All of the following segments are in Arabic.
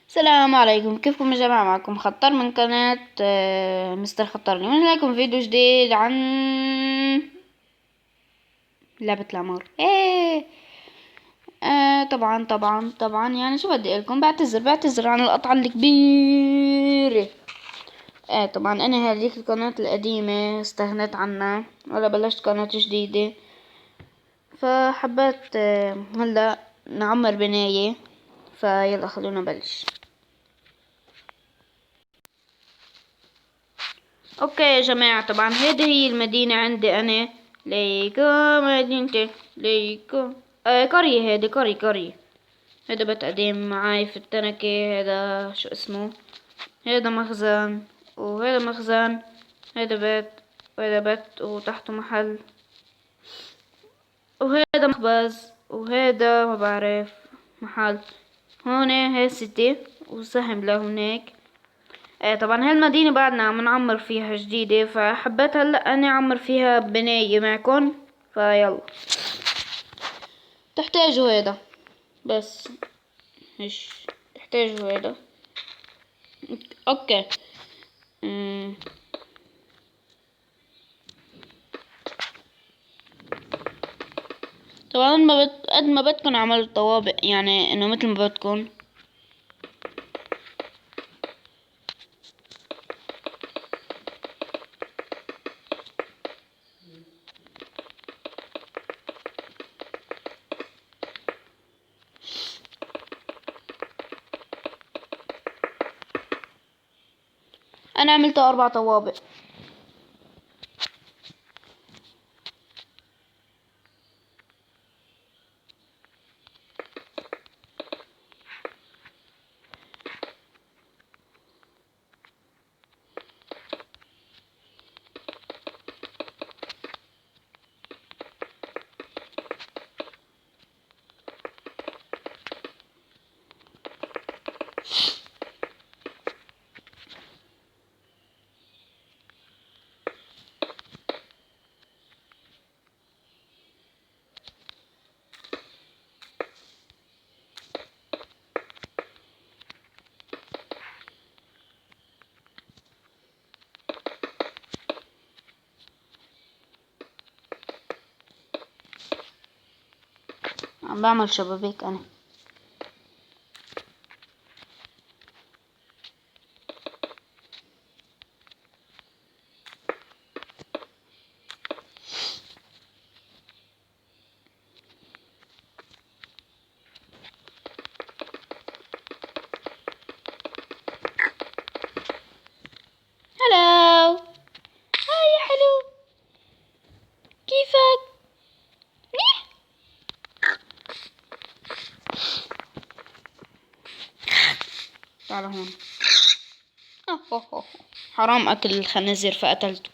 السلام عليكم، كيفكم يا جماعة؟ معكم خطر من قناة مستر خطر. اليوم لكم فيديو جديد عن لعبة العمار. طبعا يعني شو بدي اقولكم، بعتذر عن القطعة الكبيرة. طبعا انا هذيك القناة القديمة استغنيت عنها ولا بلشت قناة جديدة، فحبيت هلا نعمر بناية. فيلا خلونا نبلش. اوكي يا جماعة، طبعا هذه هي المدينة عندي انا. ليكو مدينتي ليكو. قرية، هذه قرية. هذا بيت قديم معاي في التنكة. هذا شو اسمه؟ هذا مخزن، وهذا مخزن. هذا بيت، وهذا بيت وتحته محل، وهذا مخبز، وهذا ما بعرف محل. هون هي سيتي وسهم لهونيك. طبعا هالمدينة بعدنا عم نعمر فيها جديدة، فحبيت هلا اني اعمر فيها بناية معكم. فيلا تحتاجوا هيدا بس، مش تحتاجوا هيدا. اوكي. أمم. طبعا قد ما بدكن اعملوا طوابق، يعني انه مثل ما بدكن. انا عملت 4 طوابق. عم بعمل شبابيك انا. هلو، هاي يا حلو، كيفك؟ منيح. تعال هون. حرام اكل الخنازير فقتلته.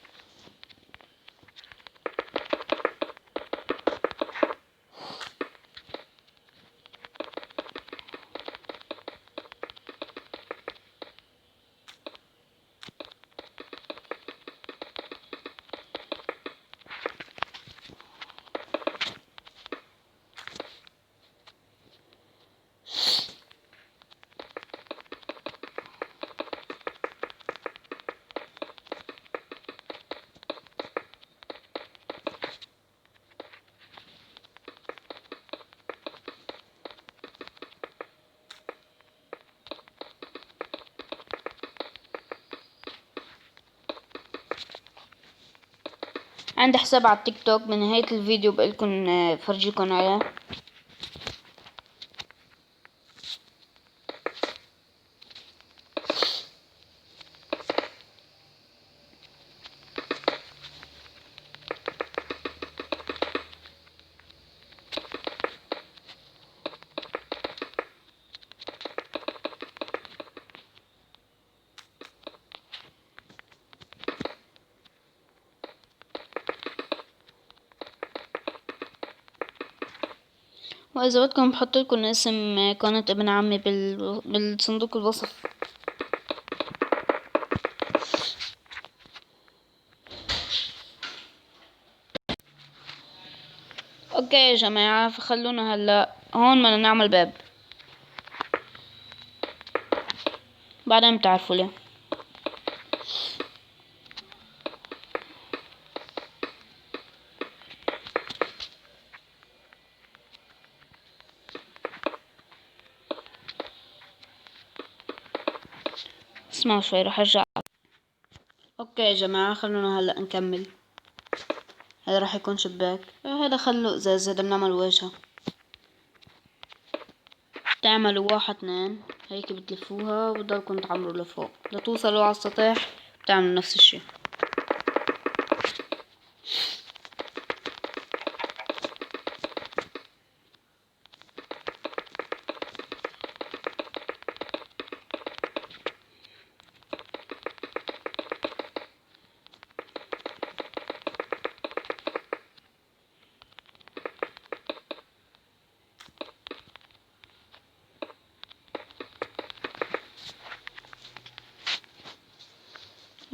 عندي حساب على التيك توك، بنهاية الفيديو بقولكن فرجيكن عليه. واذا بدكم بحط لكم اسم قناة ابن عمي بالصندوق الوصف. اوكي يا جماعة، فخلونا هلا هون بدنا نعمل باب. بعدين بتعرفوا ليه. اسمعوا شوي راح ارجع. اوكي يا جماعة، خلونا هلا نكمل. هذا راح يكون شباك، هذا خلو ازاز، هذا بنعمل واجهة. تعملوا 1 2 هيك، بتلفوها وبتضلكم تعمروا لفوق لتوصلوا على السطح. بتعملوا نفس الشي.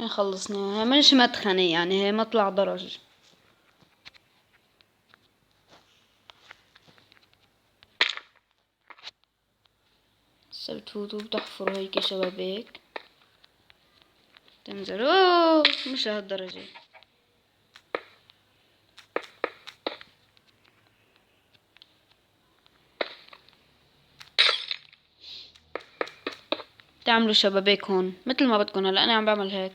خلصنا. هي مش مدخنة يعني، هي مطلع درج. هسه بتفوتوا بتحفروا هيك شبابيك، تنزلوا مش لهالدرجة. تعملوا شبابيك هون مثل ما بدكم. هلا انا عم بعمل هيك.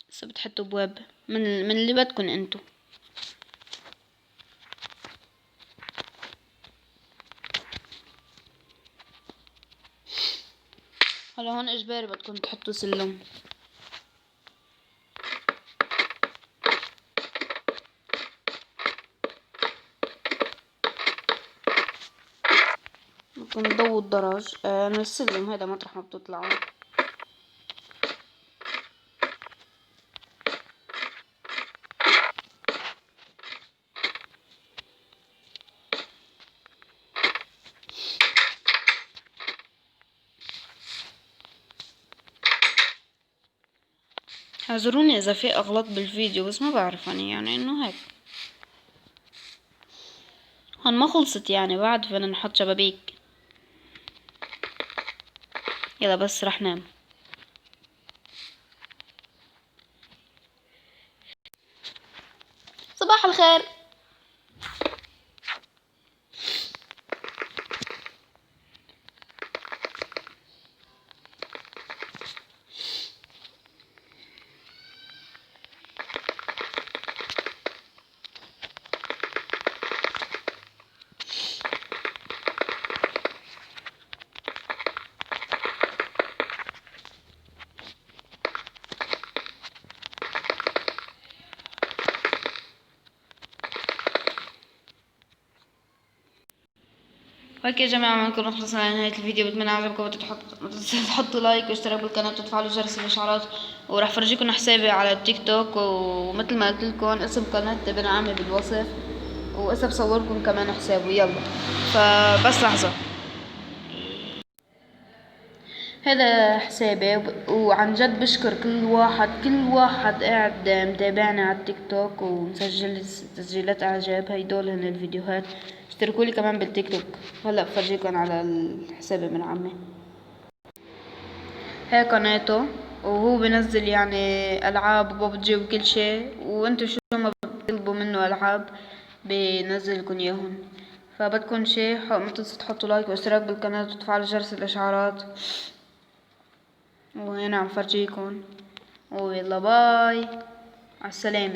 هسه بتحطوا بواب من اللي بدكن انتو. هلا هون اجباري بدكم تحطوا سلم. بدكم تضووا الدرج من السلم، هذا مطرح ما بتطلعوا. اعذروني اذا في اغلاط بالفيديو، بس ما بعرف أنا يعني انه هيك. هون ما خلصت يعني، بعد بدنا نحط شبابيك. يلا بس رح نام. صباح الخير. اوكي يا جماعة، بنكون خلصنا لنهاية الفيديو. بتمنى عجبكم. تحطوا لايك واشتركوا بالقناة وتفعلوا جرس الاشعارات. وراح فرجيكم حسابي على التيك توك، ومثل ما قلتلكم اسم قناة ابن عمي بالوصف، واسا بصوركم كمان حسابه. يلا فبس لحظة، هذا حسابي. وعن جد بشكر كل واحد قاعد متابعنا على التيك توك ومسجل تسجيلات اعجاب. هيدول هن الفيديوهات. اشتركوا لي كمان بالتيك توك. هلا بفرجيكم على الحساب من عمي. هاي قناته، وهو بنزل يعني العاب وببجي وكل شيء. وانتو شو ما بتطلبوا منه العاب بنزلكن اياهم. فبدكن شي ما تنسوا تحطوا لايك واشتراك بالقناة وتفعلوا جرس الاشعارات. وهنا عم فرجيكم. ويلا باي، على السلامة.